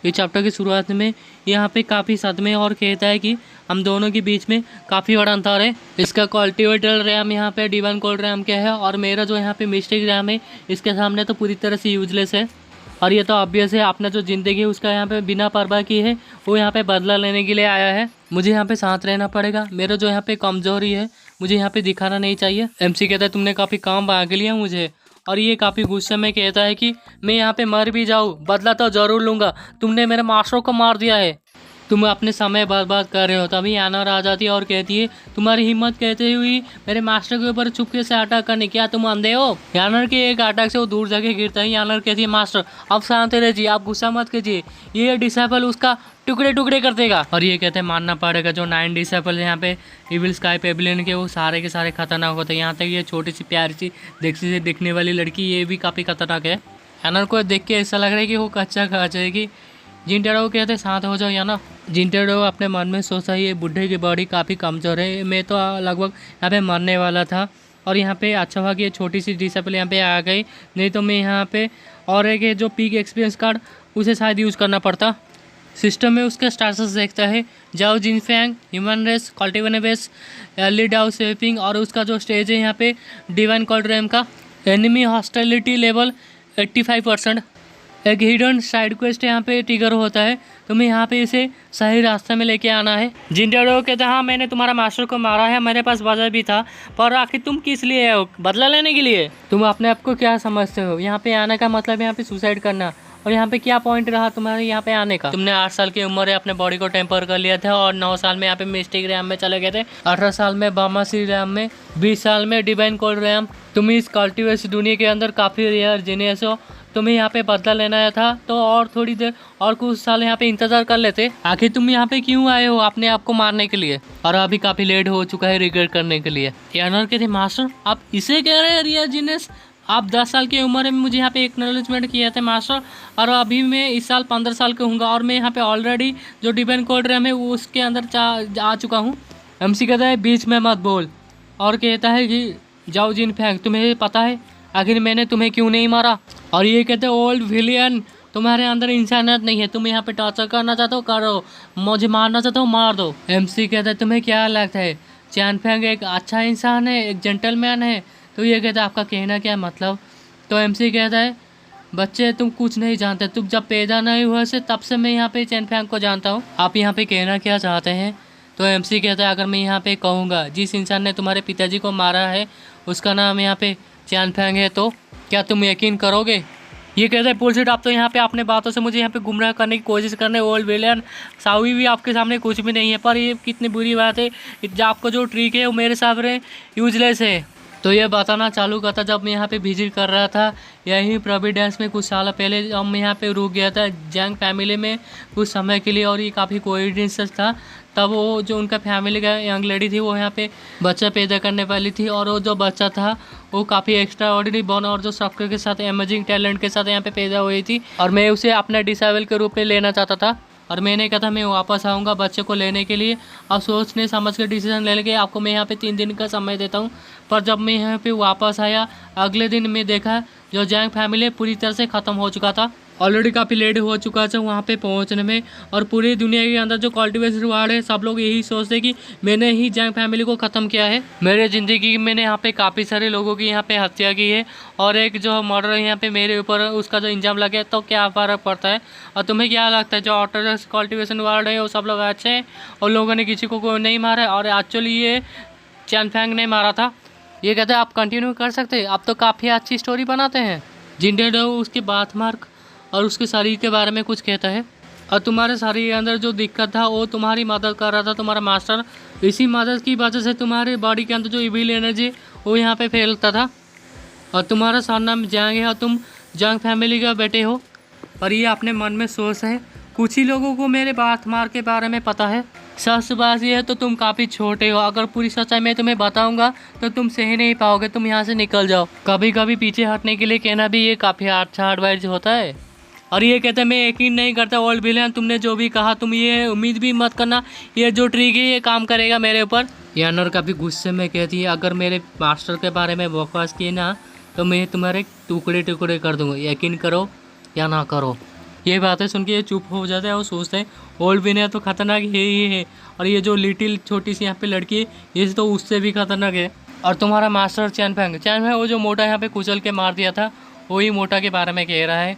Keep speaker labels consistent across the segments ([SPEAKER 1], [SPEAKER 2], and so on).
[SPEAKER 1] इस चैप्टर की शुरुआत में यहाँ पे काफ़ी सदमे और कहता है कि हम दोनों के बीच में काफ़ी बड़ा अंतर है। इसका कल्टीवेटर रैम यहाँ पे डिवाइन कोल्ड रैम क्या है और मेरा जो यहाँ पे मिस्टिक रैम है इसके सामने तो पूरी तरह से यूजलेस है। और ये तो ऑब्वियस है, अपना जो ज़िंदगी है उसका यहाँ पे बिना परवाह किए है वो यहाँ पे बदला लेने के लिए आया है। मुझे यहाँ पे साथ रहना पड़ेगा, मेरा जो यहाँ पे कमज़ोरी है मुझे यहाँ पे दिखाना नहीं चाहिए। MC कहता है तुमने काफ़ी काम भाग लिया मुझे, और ये काफ़ी गुस्से में कहता है कि मैं यहाँ पे मर भी जाऊँ बदला तो ज़रूर लूँगा, तुमने मेरे मास्टरों को मार दिया है, तुम अपने समय बर्बाद कर रहे हो। तभी यानर आ जाती है और कहती है तुम्हारी हिम्मत कहते हुई मेरे मास्टर के ऊपर चुपके से अटैक करने, क्या तुम अंधे हो। यानर के एक अटैक से वो दूर जाके गिरता है। यानर कहती है मास्टर आप शांत रहिए, आप गुस्सा मत कीजिए, ये डिसेबल उसका टुकड़े टुकड़े कर देगा। और ये कहते हैं मानना पड़ेगा जो 9 डिसेबल यहाँ पे इविल स्काई पेविलियन के वो सारे के सारे खतरनाक होते हैं। यहाँ तक ये छोटी सी प्यारी सी देखसी से दिखने वाली लड़की ये भी काफ़ी खतरनाक है। यानर को देख के ऐसा लग रहा है कि वो कच्चा खा जाएगी। जिनटेरो कहते शांत हो जाओ याना। जिनटेरो अपने मन में सोचा ये बुढ़े की बॉडी काफ़ी कमज़ोर है, मैं तो लगभग यहाँ पे मरने वाला था, और यहाँ पे अच्छा हुआ कि ये छोटी सी डिसेबल यहाँ पे आ गई, नहीं तो मैं यहाँ पे और एक जो पीक एक्सपीरियंस कार्ड उसे शायद यूज़ करना पड़ता। सिस्टम में उसके स्टाटस देखता है जाओ जिनफैंग ह्यूमन रेस कल्टिवेनेबेस अर्ली डाउ सेपिंग, और उसका जो स्टेज है यहाँ पे डिवाइन कोल्ड रैम का एनिमी हॉस्टिलिटी लेवल 85%। एक हिडन साइड क्वेस्ट यहाँ पे ट्रिगर होता है, तुम्हें यहाँ पे इसे सही रास्ते में लेके आना है। जिनटेरो कहते हैं हाँ मैंने तुम्हारा मास्टर को मारा है, मेरे पास वजह भी था, पर आखिर तुम किस लिए हो, बदला लेने के लिए। तुम अपने आप को क्या समझते हो, यहाँ पे आने का मतलब यहाँ पे सुसाइड करना, और यहाँ पे क्या पॉइंट रहा तुम्हारे यहाँ पे आने का। तुमने 8 साल की उम्र है अपने बॉडी को टेम्पर कर लिया था, और 9 साल में यहाँ पे मिस्टिक रैम में चले गए थे, 18 साल में बामासी रैम में, 20 साल में डिवाइन कोल्ड रैम। तुम इस कल्टिवेस दुनिया के अंदर काफ़ी रेयर जीनियस हो, तुम्हें यहाँ पे बदला लेना था तो और थोड़ी देर और कुछ साल यहाँ पे इंतजार कर लेते। आखिर तुम यहाँ पे क्यों आए हो, अपने आप को मारने के लिए, और अभी काफ़ी लेट हो चुका है रिग्रेट करने के लिए। यानर के थे मास्टर आप इसे कह रहे हैं रियर जीनियस, आप 10 साल की उम्र में मुझे यहाँ पे एक्नॉलेजमेंट किया था मास्टर, और अभी मैं इस साल 15 साल का हूँगा, और मैं यहाँ पे ऑलरेडी जो डिवाइन कोल्ड रैम है उसके अंदर आ चुका हूँ। MC कहता है बीच में मत बोल, और कहता है कि जाओ जिन फैंग तुम्हें पता है आखिर मैंने तुम्हें क्यों नहीं मारा। और ये कहते हैं ओल्ड विलियन तुम्हारे अंदर इंसानियत नहीं है, तुम यहाँ पे टॉर्चर करना चाहते हो करो, मुझे मारना चाहते हो मार दो। MC कहता है तुम्हें क्या लगता है चैन फैंग एक अच्छा इंसान है, एक जेंटलमैन है। तो ये कहता है आपका कहना क्या मतलब। तो MC कहता है बच्चे तुम कुछ नहीं जानते, तुम जब पैदा नहीं हुए से तब से मैं यहाँ पे चैन फैंग को जानता हूँ, आप यहाँ पे कहना क्या चाहते हैं। तो MC कहता है अगर मैं यहाँ पे कहूँगा जिस इंसान ने तुम्हारे पिताजी को मारा है उसका नाम यहाँ पे चैन फैंग है, तो क्या तुम यकीन करोगे। ये कहते हैं बुलशिट, आप तो यहाँ पे अपने बातों से मुझे यहाँ पे गुमराह करने की कोशिश कर रहे हैं। ओल्ड विलियन सावी भी आपके सामने कुछ भी नहीं है, पर ये कितनी बुरी बात है, आपको जो ट्रिक है वो मेरे सामने यूजलेस है। तो ये बताना चालू करता जब मैं यहाँ पे विजिट कर रहा था यहीं प्रोविडेंस में कुछ साल पहले, जब मैं यहाँ पे रुक गया था जैंग फैमिली में कुछ समय के लिए, और ये काफ़ी कोइंसिडेंस था। तब वो जो उनका फैमिली का यंग लेडी थी वो यहाँ पे बच्चा पैदा करने वाली थी, और वो जो बच्चा था वो काफ़ी एक्स्ट्रा ऑर्डिनरी बॉर्न और जो सॉफ्टवेयर के साथ अमेजिंग टैलेंट के साथ यहाँ पे पैदा हुई थी, और मैं उसे अपना डिसेबल के रूप में लेना चाहता था। और मैंने कहा था मैं वापस आऊँगा बच्चे को लेने के लिए, और सोचने समझ कर डिसीजन ले लेके आपको मैं यहाँ पे 3 दिन का समय देता हूँ। पर जब मैं यहाँ पे वापस आया अगले दिन मैं देखा जो जैंग फैमिली पूरी तरह से ख़त्म हो चुका था, ऑलरेडी काफ़ी लेट हो चुका था वहाँ पे पहुँचने में। और पूरी दुनिया के अंदर जो कल्टिवेशन वार्ड है सब लोग यही सोचते कि मैंने ही जैंग फैमिली को ख़त्म किया है। मेरे ज़िंदगी में मैंने यहाँ पे काफ़ी सारे लोगों की यहाँ पे हत्या की है, और एक जो मर्डर है यहाँ पे मेरे ऊपर उसका जो इंजाम लगे तो क्या फ़र्क पड़ता है। और तुम्हें क्या लगता है जो ऑर्टोडॉक्स कल्टिवेशन वार्ड है वो सब लोग अच्छे हैं और लोगों ने किसी को नहीं मारा, और एक्चुअली ये चैन फैंग ने मारा था। ये कहते हैं आप कंटिन्यू कर सकते हैं, आप तो काफ़ी अच्छी स्टोरी बनाते हैं। जिनटेरो उसके बाथ मार्क और उसके शरीर के बारे में कुछ कहता है, और तुम्हारे शरीर के अंदर जो दिक्कत था वो तुम्हारी मदद कर रहा था तुम्हारा मास्टर, इसी मदद की वजह से तुम्हारे बॉडी के अंदर जो इविल एनर्जी वो यहाँ पे फैलता था। और तुम्हारा सरनाम जैंग है और तुम जैंग फैमिली का बेटे हो। और ये अपने मन में सोच है कुछ ही लोगों को मेरे बाथ मार्क के बारे में पता है, सच बात ये है तो तुम काफ़ी छोटे हो, अगर पूरी सच्चाई मैं तुम्हें बताऊंगा तो तुम सह नहीं पाओगे, तुम यहाँ से निकल जाओ। कभी कभी पीछे हटने के लिए कहना भी ये काफ़ी अच्छा एडवाइस होता है। और ये कहते हैं मैं यकीन नहीं करता ओल्ड विलियन, तुमने जो भी कहा तुम ये उम्मीद भी मत करना ये जो ट्रिक है ये काम करेगा मेरे ऊपर। यानर काफ़ी गुस्से में कहती है अगर मेरे मास्टर के बारे में बकवास किए ना तो मैं तुम्हारे टुकड़े टुकड़े कर दूँगा, यकीन करो या ना करो। ये बातें सुन के ये चुप हो जाते हैं और सोचते हैं ओल्ड विनय तो खतरनाक ही है, और ये जो लिटिल छोटी सी यहाँ पे लड़की है ये तो उससे भी खतरनाक है। और तुम्हारा मास्टर चैनफेंग वो जो मोटा यहाँ पे कुचल के मार दिया था, वही मोटा के बारे में कह रहा है।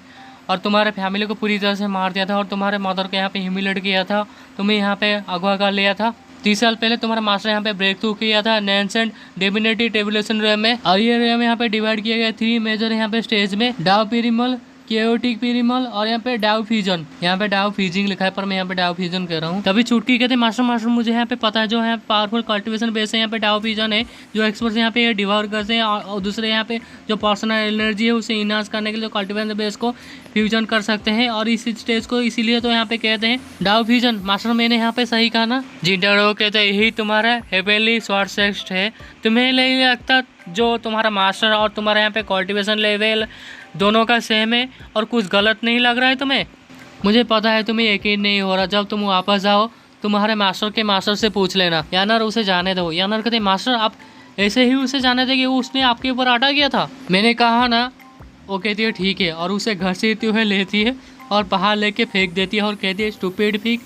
[SPEAKER 1] और तुम्हारे फैमिली को पूरी तरह से मार दिया था और तुम्हारे मदर को यहाँ पे ह्यूमिलेट किया था, तुम्हें यहाँ पे अगवा कर लिया था। 30 साल पहले तुम्हारा मास्टर यहाँ पे ब्रेक थ्रू किया था नैंसेंट डिविनिटी टेबुलेशन रैम में। और ये रैम यहाँ पे डिवाइड किया गया 3 मेजर यहाँ पे स्टेज में, डाउ पेरिमल, केओटिक पेरिमल और यहाँ पे डाउ फ्यूजन। यहाँ पे डाउ फ्यूजिंग लिखा है पर मैं यहाँ पे डाउ फ्यूजन कह रहा हूँ। तभी चुटकी कहते मास्टर मुझे यहाँ पे पता है जो है पावरफुल कल्टिवेशन बेस है यहाँ पे डाउ फ्यूजन है, जो एक्सपर्ट यहाँ पे डिवाइड करते हैं और दूसरे यहाँ पे जो पर्सनल एनर्जी है उसे इनहांस करने के लिए कल्टिवेशन बेस को फ्यूजन कर सकते हैं। और इस स्टेज को इसीलिए तो यहाँ पे कहते हैं डाउ फ्यूजन। मास्टर मैंने यहाँ पे सही कहा ना? जिंटारो कहते हैं यही तुम्हारा हेवेनली स्वॉर्ड सेक्स्ट है। तुम्हें नहीं लगता जो तुम्हारा मास्टर और तुम्हारा यहाँ पे कल्टिवेशन लेवल दोनों का सेम है और कुछ गलत नहीं लग रहा है तुम्हें? मुझे पता है तुम्हें यकीन नहीं हो रहा। जब तुम वापस जाओ तुम्हारे मास्टर के मास्टर से पूछ लेना। यानर उसे जाने दो। यानर कहते मास्टर आप ऐसे ही उसे जाने थे कि उसने आपके ऊपर आटा किया था। मैंने कहा ना। वो कहती है ठीक है, और उसे घसीटते हुए लेती है और बाहर लेके फेंक देती है और कहती है स्टूपिड पिग,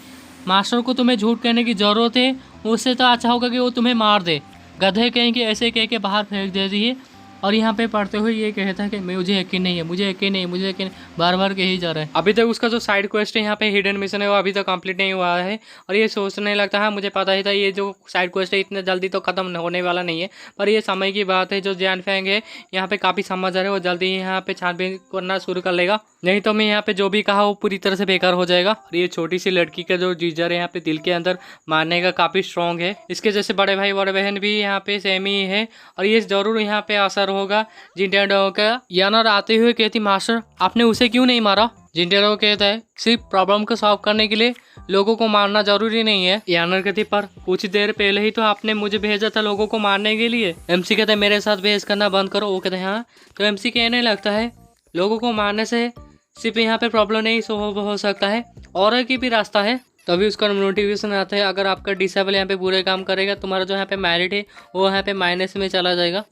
[SPEAKER 1] मास्टर को तुम्हें झूठ कहने की ज़रूरत है, उससे तो अच्छा होगा कि वो तुम्हें मार दे। गधे कहीं के ऐसे कह के बाहर फेंक देती है। और यहाँ पे पढ़ते हुए ये कहता है कि मुझे यकीन नहीं है, मुझे यकीन नहीं है, मुझे यकीन, बार बार कह ही जा रहा है। अभी तक उसका जो साइड क्वेस्ट है यहाँ पे हिडन मिशन है वो अभी तक कंप्लीट नहीं हुआ है। और ये सोचने लगता है मुझे पता ही था ये जो साइड क्वेस्ट है इतने जल्दी तो खत्म होने वाला नहीं है, पर ये समय की बात है। जो जैनफेंग है यहाँ पे काफ़ी समझदार है, वो जल्दी ही यहाँ पे छानबीन करना शुरू कर लेगा, नहीं तो मैं यहाँ पे जो भी कहा वो पूरी तरह से बेकार हो जाएगा। और ये छोटी सी लड़की का जो जीजर है यहाँ पे दिल के अंदर मारने का काफ़ी स्ट्रॉन्ग है। इसके जैसे बड़े भाई बड़े बहन भी यहाँ पे सेम ही है और ये ज़रूर यहाँ पे असर होगा जिंटेरो का। यानर आते हुए कहती मास्टर आपने उसे क्यों नहीं मारा? जिंटेरो कहता है सिर्फ प्रॉब्लम को सॉल्व करने के लिए लोगों को मारना जरूरी नहीं है। यानर कहती पर कुछ देर पहले ही तो आपने मुझे भेजा था लोगों को मारने के लिए। एमसी कहता है मेरे साथ बहस करना बंद करो। वो कहते हैं हाँ। तो एमसी कहने लगता है लोगों को मारने से सिर्फ यहाँ पे प्रॉब्लम नहीं सॉल्व हो सकता है, और की भी रास्ता है। तभी उसका नोटिफिकेशन आता है अगर आपका डिसेबल यहाँ पे बुरे काम करेगा तुम्हारा जो यहाँ पे मैरिट है वो यहाँ पे माइनस में चला जाएगा।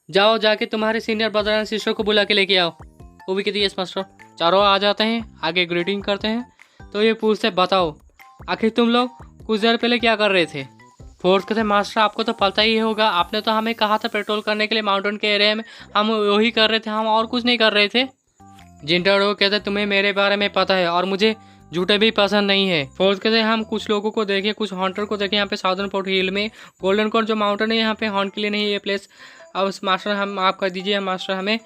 [SPEAKER 1] जाओ जाके तुम्हारे सीनियर ब्रदर एंड सिस्टर को बुला के लेके आओ। वो भी कहती है यस मास्टर। चारों आ जाते हैं, आगे ग्रीटिंग करते हैं। तो ये पूछते बताओ आखिर तुम लोग कुछ देर पहले क्या कर रहे थे? फोर्थ कहते मास्टर आपको तो पता ही होगा, आपने तो हमें कहा था पेट्रोल करने के लिए माउंटेन के एरिया में, हम वही कर रहे थे, हम और कुछ नहीं कर रहे थे। जिंटारो कहते तुम्हें मेरे बारे में पता है और मुझे झूठे भी पसंद नहीं है। फोर्थ कहते हम कुछ लोगों को देखे, कुछ हॉन्टर को देखे यहाँ पे साउदर्न फोर्ट हिल में। गोल्डन कोर्ट जो माउंटेन है यहाँ पे हॉन्ट के लिए नहीं है ये प्लेस। अब मास्टर हम माफ़ कर दीजिए मास्टर, हमें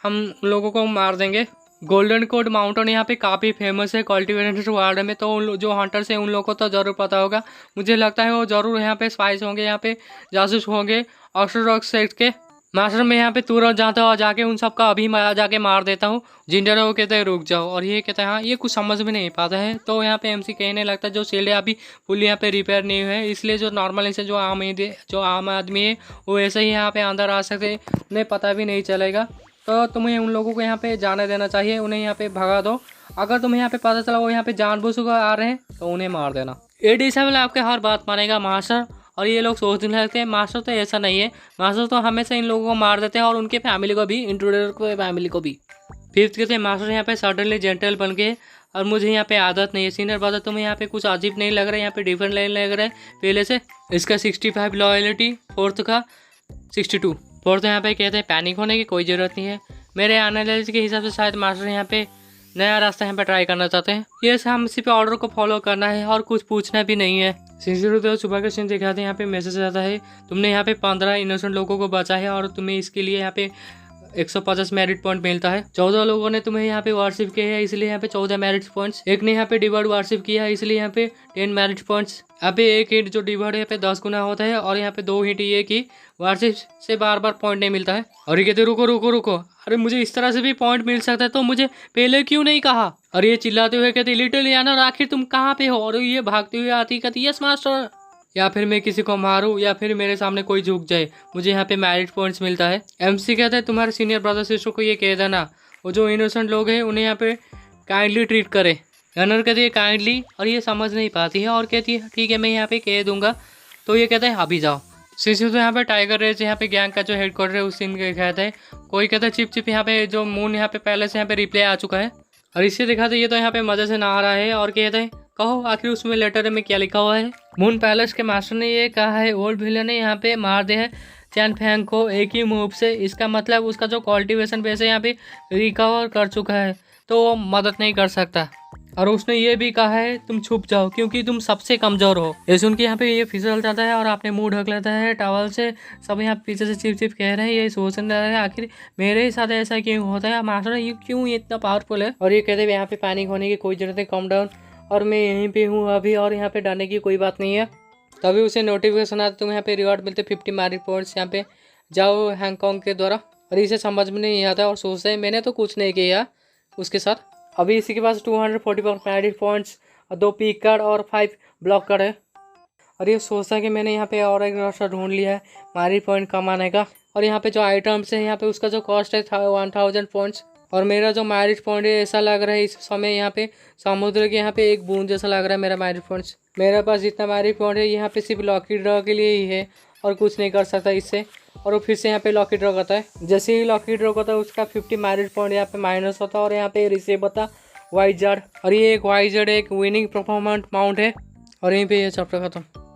[SPEAKER 1] हम लोगों को मार देंगे। गोल्डन कोर्ट माउंटेन यहाँ पे काफ़ी फेमस है कल्टिवेटेड वर्ल्ड में, तो जो हंटर्स हैं उन लोगों को तो ज़रूर पता होगा। मुझे लगता है वो ज़रूर यहाँ पे स्पाइस होंगे, यहाँ पे जासूस होंगे ऑर्थोडॉक्स सेक्ट के। मास्टर मैं यहाँ पे तुरंत जाता हूँ और जाके उन सब का अभी जाके मार देता हूँ। जिंटारो वो कहते हैं रुक जाओ, और ये कहता है हाँ ये कुछ समझ में नहीं पाता है। तो यहाँ पे एमसी कहने लगता है जो शील्ड है अभी फुल यहाँ पे रिपेयर नहीं हुआ है, इसलिए जो नॉर्मल इसे जो आम आदमी है वो ऐसे ही यहाँ पे अंदर आ सकते, उन्हें पता भी नहीं चलेगा। तो तुम्हें उन लोगों को यहाँ पे जाने देना चाहिए, उन्हें यहाँ पे भगा दो। अगर तुम्हें यहाँ पे पता चला वो यहाँ पे जानबूझकर आ रहे हैं तो उन्हें मार देना। ये डिसेबल आपके हर बात मानेगा मास्टर। और ये लोग सोचने लगते हैं मास्टर तो ऐसा नहीं है, मास्टर तो हमेशा इन लोगों को मार देते हैं और उनके फैमिली को भी, इंट्रूडर को फैमिली को भी। फिफ्थ कहते हैं मास्टर यहाँ पे सडनली जेंटल बन गए और मुझे यहाँ पे आदत नहीं है। सीनियर ब्रदर तुम्हें यहाँ पे कुछ अजीब नहीं लग रहा है, यहाँ पे डिफरेंट लग रहा है पहले से। इसका 65 लॉयल्टी, फोर्थ का 62। फोर्थ यहाँ पे कहते हैं पैनिक होने की कोई ज़रूरत नहीं है। मेरे एनालिसिस के हिसाब से शायद मास्टर यहाँ पे नया रास्ता यहाँ पे ट्राई करना चाहते हैं। ये हम सिर्फ ऑर्डर को फॉलो करना है और कुछ पूछना भी नहीं है। सिंसियर तो सुबह के सीन दिखाते हैं, यहाँ पे मैसेज आता है तुमने यहाँ पे 15 इनोसेंट लोगों को बचा है और तुम्हें इसके लिए यहाँ पे 150 मेरिट पॉइंट मिलता है। 14 लोगों ने तुम्हें यहाँ पे वार्शिप किया है इसलिए यहाँ पे 14 मेरिट पॉइंट्स। एक ने यहाँ पे डिवर्ड वार्शिप किया है इसलिए यहाँ पे 10 मेरिट पॉइंट्स। यहाँ पे एक हिट जो डिवर्ड यहाँ पे 10 गुना होता है और यहाँ पे 2 हिट ये की वार्शिप से बार बार पॉइंट नहीं मिलता है। और ये कहते रुको रुको रुको, अरे मुझे इस तरह से भी पॉइंट मिल सकता है तो मुझे पहले क्यों नहीं कहा? और ये चिल्लाते हुए कहते लिटिल यानर आखिर तुम कहाँ पे हो? और ये भागते हुए आती कहती यस मास्टर। या फिर मैं किसी को मारूं या फिर मेरे सामने कोई झुक जाए, मुझे यहाँ पे मैरिट पॉइंट्स मिलता है। एमसी कहता है तुम्हारे सीनियर ब्रदर सिस्टर को ये कह देना वो जो इनोसेंट लोग हैं उन्हें यहाँ पे काइंडली ट्रीट करे। यानर कहती है काइंडली, और ये समझ नहीं पाती है और कहती है ठीक है मैं यहाँ पे कह दूंगा। तो ये कहता है अभी जाओ। सिसु तो यहाँ पे टाइगर रेज यहाँ पे गैंग का जो हेडक्वार्टर है उस सीन के कहता है। कोई कहता है चिप चिप यहाँ पे जो मून यहाँ पे पहले से यहाँ पे रिप्ले आ चुका है। और इसे दिखाते ये तो यहाँ पे मजे से नहा रहा है और कहते हैं कहो आखिर उसमें लेटर में क्या लिखा हुआ है। मून पैलेस के मास्टर ने ये कहा है ओल्ड विलियन ने यहाँ पे मार दिया है चैन फैंग को एक ही मूव से। इसका मतलब उसका जो कल्टीवेशन बेस है यहाँ पे रिकवर कर चुका है, तो वो मदद नहीं कर सकता। और उसने ये भी कहा है तुम छुप जाओ क्योंकि तुम सबसे कमजोर हो। ये सुन के यहाँ पे ये फिसल जाता है और अपने मुंह ढक लेता है टॉवल से। सब यहाँ पीछे से चिप चिप कह रहे हैं, ये सोचने लगा है आखिर मेरे ही साथ ऐसा क्यों होता है, मास्टर ये क्यों ये इतना पावरफुल है। और ये कहते हैं यहाँ पे पैनिक होने की कोई जरूरत नहीं, कम डाउन, और मैं यहीं पे हूँ अभी और यहाँ पे डरने की कोई बात नहीं है। तभी उसे नोटिफिकेशन आता तुम्हें यहाँ पे रिवॉर्ड मिलते 50 मैरिट पॉइंट्स, यहाँ पे जाओ हैंगकॉन्ग के द्वारा। और इसे समझ में नहीं आता और सोचते हैं मैंने तो कुछ नहीं किया उसके साथ। अभी इसी के पास 240 मैरिट पॉइंट्स, 2 पीक कार्ड और 5 ब्लॉक कार्ड है। और ये सोचता है कि मैंने यहाँ पे और एक रास्ता ढूंढ लिया है मैरिट पॉइंट कमाने का। और यहाँ पे जो आइटम्स है यहाँ पे उसका जो कॉस्ट है 1000 पॉइंट्स। और मेरा जो मैरिट पॉइंट है ऐसा लग रहा है इस समय यहाँ पे समुद्र के यहाँ पे एक बूंद जैसा लग रहा है मेरा मैरिट पॉइंट्स। मेरे पास जितना मैरिट पॉइंट है यहाँ पे सिर्फ लॉकी ड्रॉ के लिए ही है और कुछ नहीं कर सकता इससे। और वो फिर से यहाँ पे लॉकी ड्रॉ करता है, जैसे ही लॉकी ड्रॉ करता है उसका 50 मैरिट पॉइंट यहाँ पे माइनस होता है। और यहाँ पे रिसीव होता वाइजर्ड, और ये एक वाइजर्ड एक विनिंग परफॉर्मेंस माउंट है। और यहीं पे ये चैप्टर खत्म।